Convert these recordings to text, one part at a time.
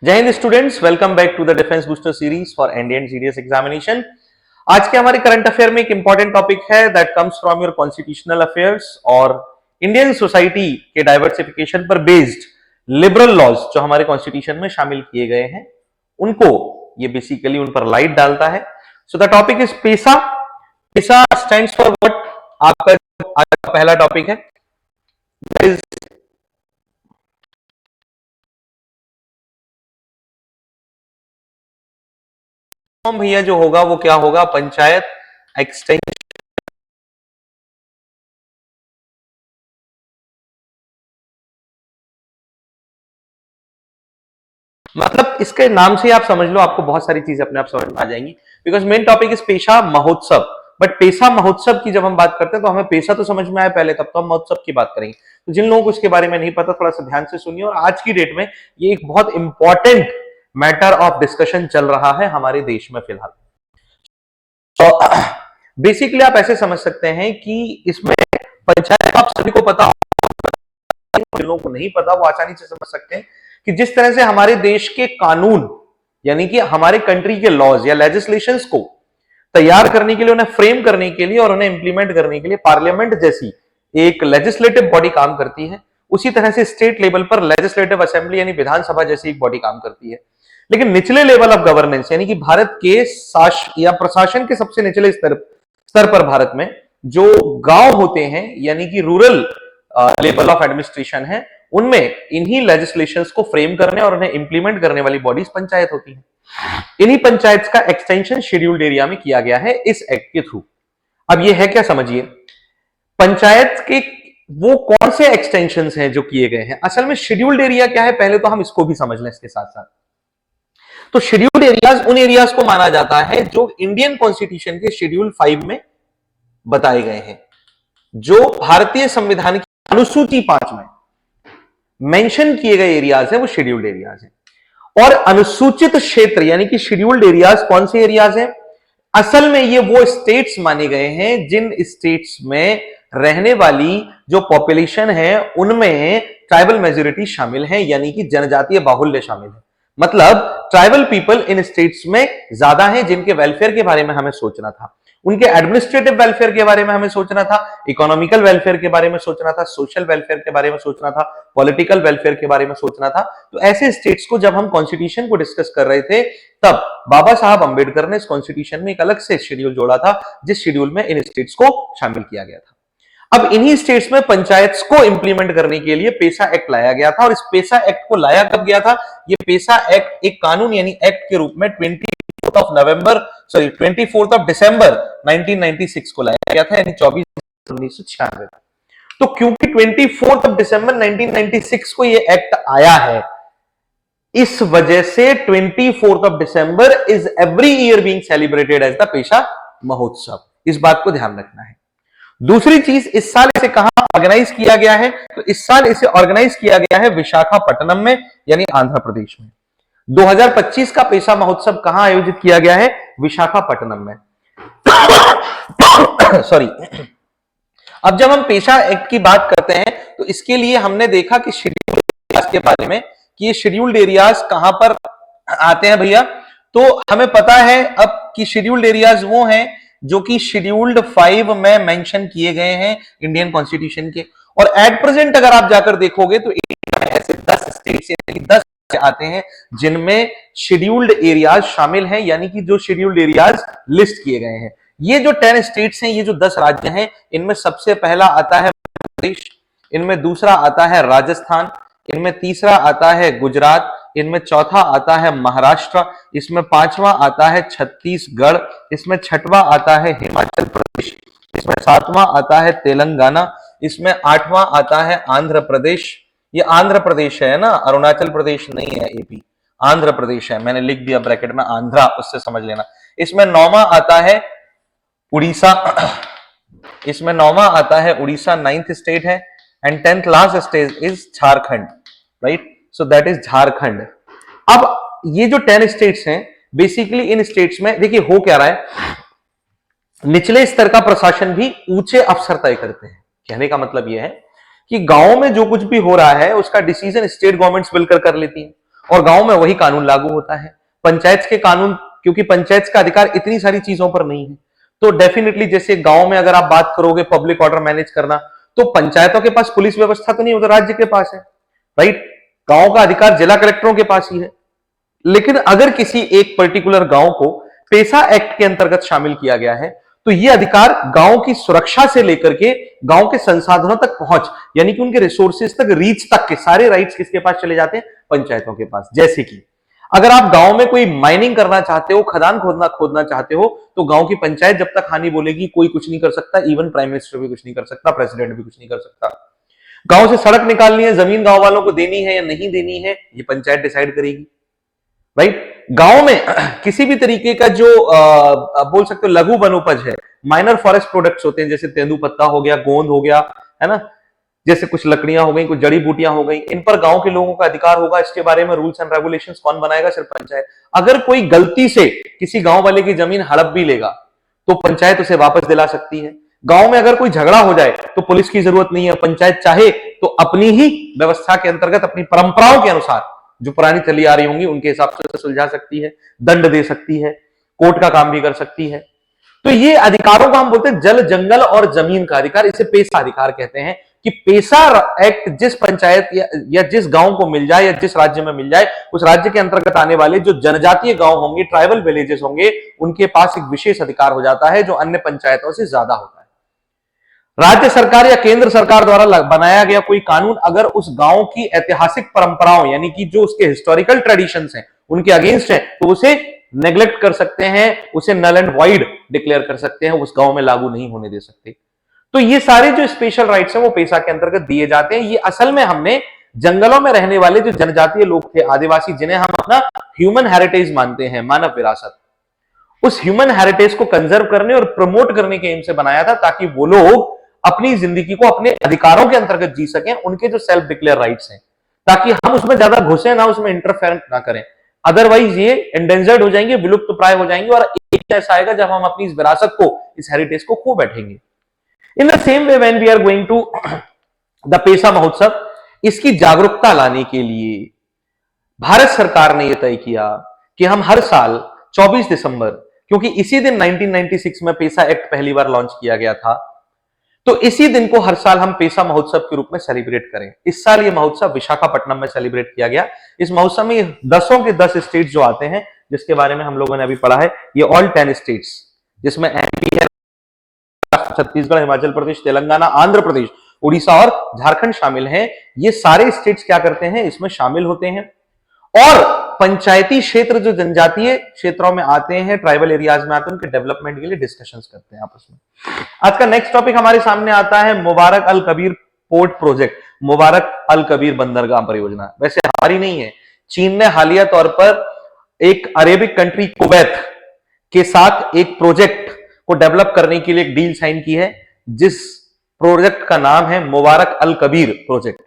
जय हिंद students, welcome back to the defence booster series for Indian GDS examination. आज के हमारे करंट अफेयर में एक इंपॉर्टेंट टॉपिक है that comes from your constitutional affairs और इंडियन सोसाइटी के डाइवर्सिफिकेशन पर बेस्ड लिबरल लॉज जो हमारे कॉन्स्टिट्यूशन में शामिल किए गए हैं उनको ये बेसिकली उन पर लाइट डालता है। So the topic is PESA. PESA stands for what? आपका आज का पहला टॉपिक है भैया जो होगा वो क्या होगा? पंचायत एक्सटेंशन। मतलब इसके नाम से आप समझ लो, आपको बहुत सारी चीजें अपने आप समझ में आ जाएंगी बिकॉज मेन टॉपिक इज पेशा महोत्सव। बट पेशा महोत्सव की जब हम बात करते हैं तो हमें पेशा तो समझ में आया पहले, तब तो हम महोत्सव की बात करेंगे। तो जिन लोगों को इसके बारे में नहीं पता थोड़ा सा ध्यान से सुनिए। और आज की डेट में ये एक बहुत इंपॉर्टेंट मैटर ऑफ डिस्कशन चल रहा है हमारे देश में फिलहाल। तो बेसिकली आप ऐसे समझ सकते हैं कि इसमें पंचायत आप सभी को पता, जिन लोगों को नहीं पता वो आसानी से समझ सकते हैं कि जिस तरह से हमारे देश के कानून यानी कि हमारे कंट्री के लॉज या लेजिस्लेशंस को तैयार करने के लिए, उन्हें फ्रेम करने के लिए और उन्हें इंप्लीमेंट करने के लिए पार्लियामेंट जैसी एक लेजिस्लेटिव बॉडी काम करती है, उसी तरह से स्टेट लेवल पर लेजिस्लेटिव असेंबली यानी विधानसभा जैसी एक बॉडी काम करती है। लेकिन निचले लेवल ऑफ गवर्नेंस यानी कि भारत के या प्रशासन के सबसे निचले स्तर पर भारत में जो गांव होते हैं यानी कि रूरल लेवल ऑफ एडमिनिस्ट्रेशन है, उनमें इन्हीं लेजिस्लेशंस को फ्रेम करने और उन्हें इंप्लीमेंट करने वाली बॉडीज पंचायत होती है। इन्हीं पंचायत का एक्सटेंशन शेड्यूल्ड एरिया में किया गया है इस एक्ट के थ्रू। अब ये है क्या, समझिए। पंचायत के वो कौन से एक्सटेंशंस हैं जो किए गए हैं? असल में शेड्यूल्ड एरिया क्या है पहले तो हम इसको भी समझ लें इसके साथ साथ। तो शेड्यूल्ड एरियाज उन एरियाज को माना जाता है जो इंडियन कॉन्स्टिट्यूशन के शेड्यूल 5 में बताए गए हैं, जो भारतीय संविधान की अनुसूची 5 में मेंशन किए गए एरियाज है वो शेड्यूल्ड एरियाज है। और अनुसूचित क्षेत्र यानी कि शेड्यूल्ड एरियाज कौन से एरियाज हैं? असल में ये वो स्टेट्स माने गए हैं जिन स्टेट्स में रहने वाली जो पॉपुलेशन है उनमें ट्राइबल मेजोरिटी शामिल है यानी कि जनजातीय बाहुल्य शामिल है। मतलब ट्राइबल पीपल इन स्टेट्स में ज्यादा हैं जिनके वेलफेयर के बारे में हमें सोचना था, उनके एडमिनिस्ट्रेटिव वेलफेयर के बारे में हमें सोचना था, इकोनॉमिकल वेलफेयर के बारे में सोचना था, सोशल वेलफेयर के बारे में सोचना था, पॉलिटिकल वेलफेयर के बारे में सोचना था। तो ऐसे स्टेट्स को जब हम कॉन्स्टिट्यूशन को डिस्कस कर रहे थे तब बाबा साहब अंबेडकर ने इस कॉन्स्टिट्यूशन में एक अलग से शेड्यूल जोड़ा था जिस शेड्यूल में इन स्टेट्स को शामिल किया गया था। अब इन्हीं स्टेट्स में पंचायत को इंप्लीमेंट करने के लिए पेसा एक्ट लाया गया था। और इस पेसा एक्ट को लाया कब गया था? ये पेसा एक्ट एक कानून यानी एक्ट के रूप में 24 दिसंबर 1996 को लाया गया था, यानी 24/1996। तो क्योंकि 24 दिसंबर 1996 को ये एक्ट आया है, इस वजह से 24 December is every year being celebrated as the Pesa Mahotsav. इस बात को ध्यान रखना है। दूसरी चीज, इस साल इसे कहां ऑर्गेनाइज किया गया है? तो इस साल इसे ऑर्गेनाइज किया गया है विशाखापट्टनम में यानी आंध्र प्रदेश में। 2025 का पेशा महोत्सव कहां आयोजित किया गया है? विशाखापट्टनम में। सॉरी। अब जब हम पेशा एक्ट की बात करते हैं तो इसके लिए हमने देखा कि शेड्यूल्ड एरियाज के बारे में कि ये शेड्यूल्ड एरियाज कहां पर आते हैं भैया। तो हमें पता है अब कि शेड्यूल्ड एरियाज वो हैं जो कि शेड्यूल्ड 5 में मेंशन किए गए हैं इंडियन कॉन्स्टिट्यूशन के। और एट प्रेजेंट अगर आप जाकर देखोगे तो इंडिया में ऐसे 10 स्टेट्स यानी 10 आते हैं जिनमें शेड्यूल्ड एरियाज शामिल हैं, यानी कि जो शेड्यूल्ड एरियाज लिस्ट किए गए हैं। ये जो 10 स्टेट्स हैं, ये जो 10 राज्य हैं, इनमें सबसे पहला आता है मध्य प्रदेश, इनमें दूसरा आता है राजस्थान, इनमें तीसरा आता है गुजरात, इनमें चौथा आता है महाराष्ट्र, इसमें पांचवा आता है छत्तीसगढ़, इसमें छठवां आता है हिमाचल प्रदेश, इसमें सातवां आता है तेलंगाना, इसमें आठवां आता है आंध्र प्रदेश। ये आंध्र प्रदेश है ना, अरुणाचल प्रदेश नहीं है, एपी आंध्र प्रदेश है, मैंने लिख दिया ब्रैकेट में आंध्रा, उससे समझ लेना। इसमें नौवां आता है उड़ीसा, इसमें नौवां आता है उड़ीसा, 9th स्टेट है। And 10th last state is Jharkhand, right? So that is Jharkhand. अब ये जो 10 स्टेट्स हैं, बेसिकली इन स्टेट्स में देखिए हो क्या रहा है, निचले स्तर का प्रशासन भी ऊंचे अफसर तय करते हैं। कहने का मतलब यह है कि गांव में जो कुछ भी हो रहा है उसका डिसीजन स्टेट गवर्नमेंट्स मिलकर कर लेती है, और गांव में वही कानून लागू होता है। पंचायत के कानून, क्योंकि पंचायत का अधिकार इतनी सारी चीजों पर नहीं है, तो डेफिनेटली जैसे गांव में अगर आप बात करोगे पब्लिक ऑर्डर मैनेज करना, तो पंचायतों के पास पुलिस व्यवस्था तो नहीं, वो तो राज्य के पास है, राइट। गांव का अधिकार जिला कलेक्टरों के पास ही है। लेकिन अगर किसी एक पर्टिकुलर गांव को पेसा एक्ट के अंतर्गत शामिल किया गया है, तो यह अधिकार गांव की सुरक्षा से लेकर के गांव के संसाधनों तक पहुंच, यानी कि उनके रिसोर्सेज तक, रीच तक के सारे राइट्स किसके पास चले जाते हैं? पंचायतों के पास। जैसे कि अगर आप गांव में कोई माइनिंग करना चाहते हो, खदान खोदना चाहते हो, तो गांव की पंचायत जब तक हानि बोलेगी कोई कुछ नहीं कर सकता, इवन प्राइम मिनिस्टर भी कुछ नहीं कर सकता, प्रेसिडेंट भी कुछ नहीं कर सकता। गांव से सड़क निकालनी है, जमीन गांव वालों को देनी है या नहीं देनी है, ये पंचायत डिसाइड करेगी, राइट। गांव में किसी भी तरीके का जो बोल सकते हो लघु वनोपज है, माइनर फॉरेस्ट प्रोडक्ट्स होते हैं, जैसे तेंदुपत्ता हो गया, गोंद हो गया, है ना, जैसे कुछ लकड़ियां हो गई, कुछ जड़ी बूटियां हो गई, इन पर गांव के लोगों का अधिकार होगा। इसके बारे में रूल्स एंड रेगुलेशंस कौन बनाएगा? सिर्फ पंचायत। अगर कोई गलती से किसी गांव वाले की जमीन हड़प भी लेगा, तो पंचायत उसे वापस दिला सकती है। गांव में अगर कोई झगड़ा हो जाए तो पुलिस की जरूरत नहीं है, पंचायत चाहे तो अपनी ही व्यवस्था के अंतर्गत, अपनी परंपराओं के अनुसार जो पुरानी चली आ रही होंगी उनके हिसाब से सुलझा सकती है, दंड दे सकती है, कोर्ट का काम भी कर सकती है। तो ये अधिकारों का हम बोलते हैं जल, जंगल और जमीन का अधिकार, इसे पेसा अधिकार कहते हैं। कि पेसा एक्ट जिस पंचायत या जिस गांव को मिल जाए या जिस राज्य में मिल जाए, उस राज्य के अंतर्गत आने वाले जो जनजातीय गांव होंगे, ट्राइबल विलेजेस होंगे, उनके पास एक विशेष अधिकार हो जाता है जो अन्य पंचायतों से ज्यादा होता है। राज्य सरकार या केंद्र सरकार द्वारा बनाया गया कोई कानून अगर उस गांव की ऐतिहासिक परंपराओं, यानी कि जो उसके हिस्टोरिकल ट्रेडिशंस हैं, उनके अगेंस्ट है, तो उसे नेग्लेक्ट कर सकते हैं, उसे नल एंड वाइड डिक्लेयर कर सकते हैं, उस गांव में लागू नहीं होने दे सकते। तो ये सारे जो स्पेशल राइट्स हैं वो पेसा के अंतर्गत दिए जाते हैं। ये असल में हमने जंगलों में रहने वाले जो जनजातीय लोग थे, आदिवासी, जिन्हें हम अपना ह्यूमन हेरिटेज मानते हैं, मानव विरासत, उस ह्यूमन हेरिटेज को कंजर्व करने और प्रमोट करने के एम से बनाया था, ताकि वो लोग अपनी जिंदगी को अपने अधिकारों के अंतर्गत जी सकें, उनके जो सेल्फ डिक्लेयर राइट्स हैं, ताकि हम उसमें ज्यादा घुसे ना, उसमें इंटरफेयर ना करें। अदरवाइज ये एंडेंजर्ड हो जाएंगे, विलुप्त प्राय हो जाएंगे, और एक ऐसा आएगा जब हम अपनी इस विरासत को, इस हेरिटेज को खो बैठेंगे। In the same way when we are going to the Pesa Mahotsav, इसकी जागरूकता लाने के लिए भारत सरकार ने यह तय किया कि हम हर साल 24 दिसंबर, क्योंकि इसी दिन 1996 में पेसा एक्ट पहली बार लॉन्च किया गया था, तो इसी दिन को हर साल हम पेसा महोत्सव के रूप में सेलिब्रेट करें। इस साल ये महोत्सव विशाखापट्टनम में सेलिब्रेट किया गया। इस महोत्सव में 10 के 10 स्टेट्स जो आते हैं, जिसके बारे में हम लोगों ने अभी पढ़ा है, ये ऑल 10 स्टेट्स, जिसमें एमपी है, छत्तीसगढ़, हिमाचल प्रदेश, तेलंगाना, आंध्र प्रदेश, उड़ीसा और झारखंड शामिल हैं। ये सारे स्टेट्स क्या करते हैं, इसमें शामिल होते हैं, और पंचायती क्षेत्र जो जनजातीय क्षेत्रों में आते हैं, ट्राइबल एरियाज में आते हैं, उनके डेवलपमेंट के लिए डिस्कशंस करते हैं आपस में। आज का नेक्स्ट टॉपिक हमारे सामने आता है मुबारक अल कबीर पोर्ट प्रोजेक्ट, मुबारक अल कबीर बंदरगाह परियोजना। वैसे हमारी नहीं है, चीन ने हालिया तौर पर एक अरेबिक कंट्री कुवैत के साथ एक प्रोजेक्ट को डेवलप करने के लिए एक डील साइन की है, जिस प्रोजेक्ट का नाम है मुबारक अल कबीर प्रोजेक्ट।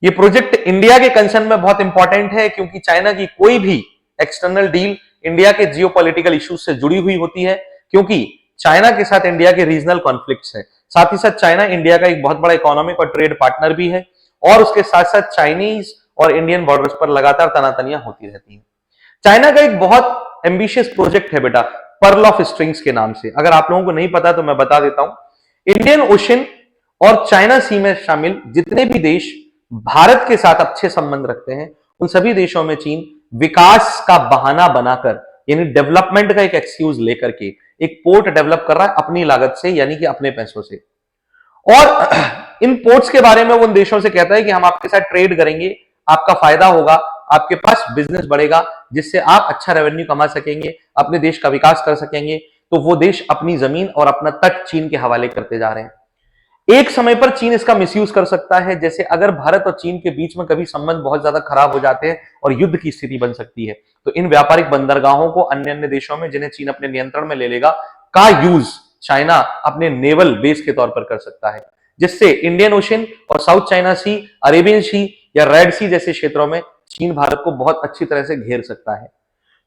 ये प्रोजेक्ट इंडिया के कंसर्न में बहुत इंपॉर्टेंट है, क्योंकि चाइना की कोई भी एक्सटर्नल डील इंडिया के जियोपॉलिटिकल इश्यूज से जुड़ी हुई होती है, क्योंकि चाइना के साथ इंडिया के रीजनल कॉन्फ्लिक्ट्स है। साथ ही साथ चाइना इंडिया का एक बहुत बड़ा इकोनॉमिक और ट्रेड पार्टनर भी है, और उसके साथ साथ चाइनीज और इंडियन बॉर्डर्स पर लगातार तनातनियां होती रहती हैं। चाइना का एक बहुत एम्बिशियस प्रोजेक्ट है बेटा, पर्ल ऑफ स्ट्रिंग्स के नाम से। अगर आप लोगों को नहीं पता तो मैं बता देता हूं। इंडियन ओशन और चाइना सी में शामिल जितने भी देश भारत के साथ अच्छे संबंध रखते हैं, उन सभी देशों में चीन विकास का बहाना बनाकर, यानी डेवलपमेंट का एक एक्सक्यूज लेकर के एक पोर्ट डेवलप कर रहा है अपनी लागत से, यानी कि अपने पैसों से। और इन पोर्ट्स के बारे में वो उन देशों से कहता है कि हम आपके साथ ट्रेड करेंगे, आपका फायदा होगा, आपके पास बिजनेस बढ़ेगा, जिससे आप अच्छा रेवेन्यू कमा सकेंगे, अपने देश का विकास कर सकेंगे। तो वो देश अपनी जमीन और अपना तट चीन के हवाले करते जा रहे हैं। एक समय पर चीन इसका मिसयूज कर सकता है, जैसे अगर भारत और चीन के बीच में कभी संबंध बहुत ज्यादा खराब हो जाते हैं और युद्ध की स्थिति बन सकती है, तो इन व्यापारिक बंदरगाहों को अन्य अन्य देशों में, जिन्हें चीन अपने नियंत्रण में ले लेगा, का यूज चाइना अपने नेवल बेस के तौर पर कर सकता है, जिससे इंडियन ओशन और साउथ चाइना सी, अरेबियन सी या रेड सी जैसे क्षेत्रों में चीन भारत को बहुत अच्छी तरह से घेर सकता है।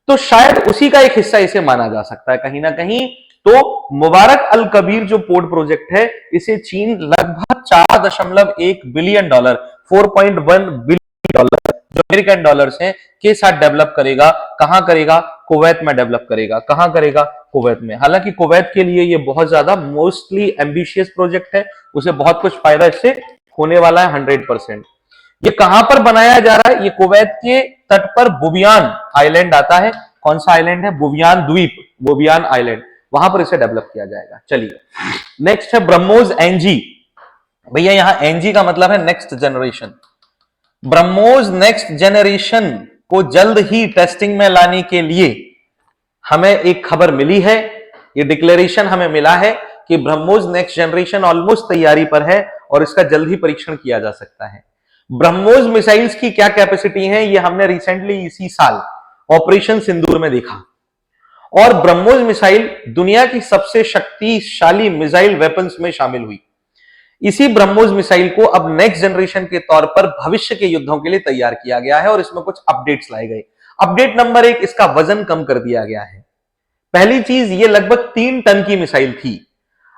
तो शायद उसी का एक हिस्सा इसे माना जा सकता है कहीं ना कहीं। तो मुबारक अल कबीर जो पोर्ट प्रोजेक्ट है, इसे चीन लगभग $4.1 बिलियन, $4.1 बिलियन जो अमेरिकन डॉलर्स हैं के साथ डेवलप करेगा। कहां करेगा? कुवैत में डेवलप करेगा। कहां करेगा? कुवैत में। हालांकि कुवैत के लिए ये बहुत ज्यादा मोस्टली एम्बिशियस प्रोजेक्ट है, उसे बहुत कुछ फायदा इससे होने वाला है 100%। ये कहां पर बनाया जा रहा है? ये कुवैत के तट पर बुबियान आइलैंड आता है। कौन सा आइलैंड है? बुबियान द्वीप, बुबियान आइलैंड, वहां पर इसे डेवलप किया जाएगा। चलिए नेक्स्ट है ब्रह्मोस एनजी। भैया यहां एनजी का मतलब है next generation. BrahMos next generation को जल्द ही टेस्टिंग में लाने के लिए हमें एक खबर मिली है, ये डिक्लेरेशन हमें मिला है कि ब्रह्मोस नेक्स्ट जनरेशन ऑलमोस्ट तैयारी पर है और इसका जल्द ही परीक्षण किया जा सकता है। ब्रह्मोस मिसाइल्स की क्या कैपेसिटी है, ये हमने रिसेंटली इसी साल ऑपरेशन सिंदूर में देखा। और ब्रह्मोस मिसाइल दुनिया की सबसे शक्तिशाली मिसाइल वेपन्स में शामिल हुई। इसी ब्रह्मोस मिसाइल को अब नेक्स्ट जनरेशन के तौर पर भविष्य के युद्धों के लिए तैयार किया गया है और इसमें कुछ अपडेट्स लाए गए। अपडेट नंबर 1, इसका वजन कम कर दिया गया है। पहली चीज, ये लगभग 3 टन की मिसाइल थी,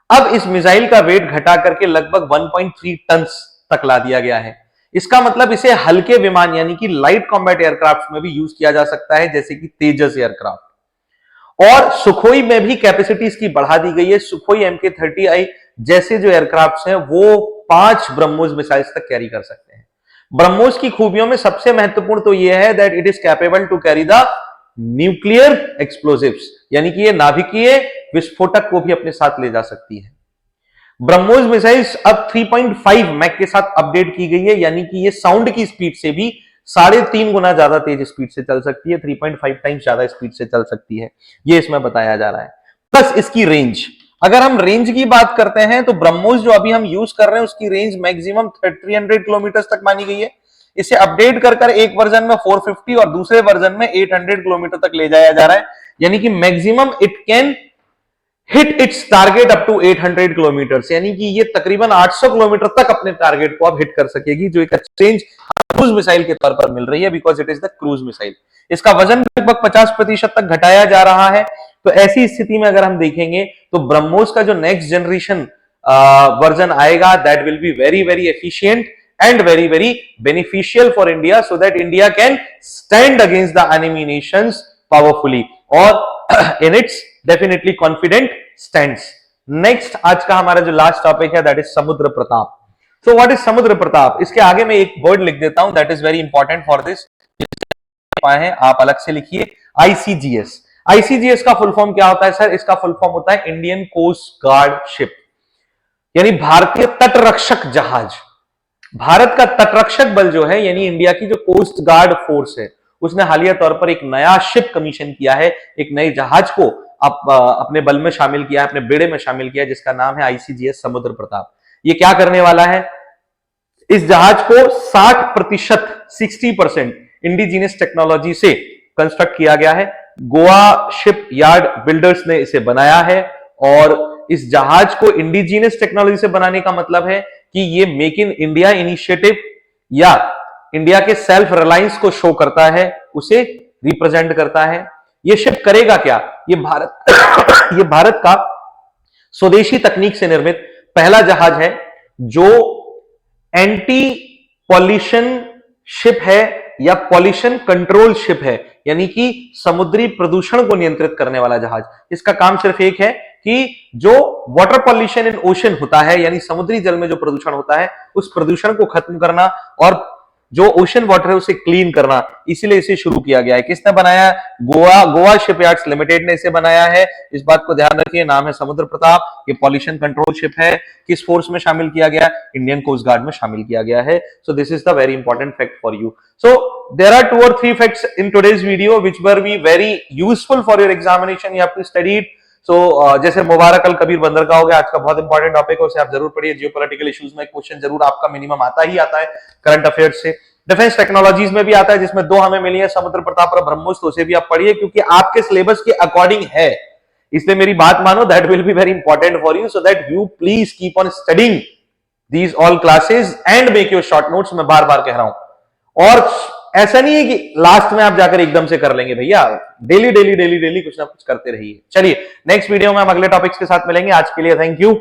अब इस मिसाइल का वेट घटा करके लगभग 1.3 टन तक ला दिया गया है। इसका मतलब इसे हल्के विमान यानी कि लाइट कॉम्बैट एयरक्राफ्ट में भी यूज किया जा सकता है, जैसे कि तेजस एयरक्राफ्ट। और सुखोई में भी कैपेसिटी इसकी बढ़ा दी गई है। सुखोई MK-30I जैसे जो एयरक्राफ्ट हैं वो 5 ब्रह्मोस मिसाइल्स तक कैरी कर सकते हैं। ब्रह्मोस की खूबियों में सबसे महत्वपूर्ण तो यह है that it is capable to carry the nuclear explosives, यानी कि ये नाभिकीय विस्फोटक को भी अपने साथ ले जा सकती है। ब्रह्मोस मिसाइल्स अब 3.5 मैक के साथ अपडेट की गई है, यानी कि ये साउंड की स्पीड से भी 3.5 गुना ज्यादा तेज स्पीड से चल सकती है, 3.5 टाइम्स ज्यादा स्पीड से चल सकती है, ये इसमें बताया जा रहा है। प्लस इसकी रेंज, अगर हम रेंज की बात करते हैं तो ब्रह्मोस जो अभी हम यूज कर रहे हैं उसकी रेंज मैक्सिमम 300 किलोमीटर तक मानी गई है। इसे अपडेट कर एक वर्जन में 450 और दूसरे वर्जन में 800 किलोमीटर तक ले जाया जा रहा है, यानी कि maximum it can hit its target up to 800 kilometre, यानी कि ये तकरीबन 800 किलोमीटर तक अपने टारगेट को अब हिट कर सकेगी, जो एक रेंज क्रूज मिसाइल के तौर पर मिल रही है, because it is the cruise missile. इसका वजन लगभग 50% तक घटाया जा रहा है। तो ऐसी स्थिति में अगर हम देखेंगे तो ब्रह्मोस का जो नेक्स्ट जनरेशन वर्जन आएगा that will be very very efficient and very very beneficial for India, so that India can stand against the enemy nations powerfully और in its definitely confident stands. Next आज का हमारा जो last topic है that is Samudra Pratap. So what is Samudra Pratap? इसके आगे मैं एक वर्ड लिख देता हूं that is very important for this, आप अलग से लिखिए, ICGS। ICGS का फुल फॉर्म क्या होता है सर? इसका फुल फॉर्म होता है इंडियन कोस्ट गार्ड शिप, यानी भारतीय तटरक्षक जहाज। भारत का तटरक्षक बल जो है यानी इंडिया की जो कोस्ट गार्ड फोर्स है, उसने हालिया तौर पर एक नया शिप कमीशन किया है, एक नए जहाज को अपने बल में शामिल किया है, अपने बेड़े में शामिल किया है, जिसका नाम है ICGS समुद्र प्रताप। ये क्या करने वाला है? इस जहाज को 60% इंडिजिनियस टेक्नोलॉजी से कंस्ट्रक्ट किया गया है। गोवा शिप यार्ड बिल्डर्स ने इसे बनाया है और इस जहाज को इंडिजिनियस टेक्नोलॉजी से बनाने का मतलब है कि ये मेक इन इंडिया इनिशिएटिव या इंडिया के सेल्फ रिलायंस को शो करता है, उसे रिप्रेजेंट करता है। ये शिप करेगा क्या? ये भारत का स्वदेशी तकनीक से निर्मित पहला जहाज है जो एंटी पॉल्यूशन शिप है या पॉल्यूशन कंट्रोल शिप है, यानी कि समुद्री प्रदूषण को नियंत्रित करने वाला जहाज। इसका काम सिर्फ एक है कि जो वाटर पॉल्यूशन इन ओशन होता है, यानी समुद्री जल में जो प्रदूषण होता है, उस प्रदूषण को खत्म करना और जो ओशन वाटर है उसे क्लीन करना, इसीलिए इसे शुरू किया गया है। किसने बनाया? गोवा शिपयार्ड्स लिमिटेड ने इसे बनाया है। इस बात को ध्यान रखिए, नाम है समुद्र प्रताप। ये पॉल्यूशन कंट्रोल शिप है। किस फोर्स में शामिल किया गया? इंडियन कोस्ट गार्ड में शामिल किया गया है। So this is the very important fact for you. So there are 2 or 3 facts in today's video which were be very useful for your examination. You have to study it. जैसे मुबारक अल कबीर बंदरगाह हो गया, आज का बहुत इंपॉर्टेंट टॉपिक है, उसे आप जरूर पढ़िए। जियोपॉलिटिकल इश्यूज में क्वेश्चन जरूर आपका मिनिमम आता ही आता है करंट अफेयर्स से। डिफेंस टेक्नोलॉजीज में भी आता है, जिसमें 2 हमें मिली है, समुद्र प्रताप और ब्रह्मोस, तो उसे भी आप पढ़िए क्योंकि आपके सिलेबस के अकॉर्डिंग है। इसलिए मेरी बात मानो, that will be very important for you, so that you please keep on studying these all classes and make your short notes. मैं बार बार कह रहा हूं, और ऐसा नहीं है कि लास्ट में आप जाकर एकदम से कर लेंगे भैया, डेली कुछ ना कुछ करते रहिए। चलिए नेक्स्ट वीडियो में हम अगले टॉपिक्स के साथ मिलेंगे। आज के लिए थैंक यू।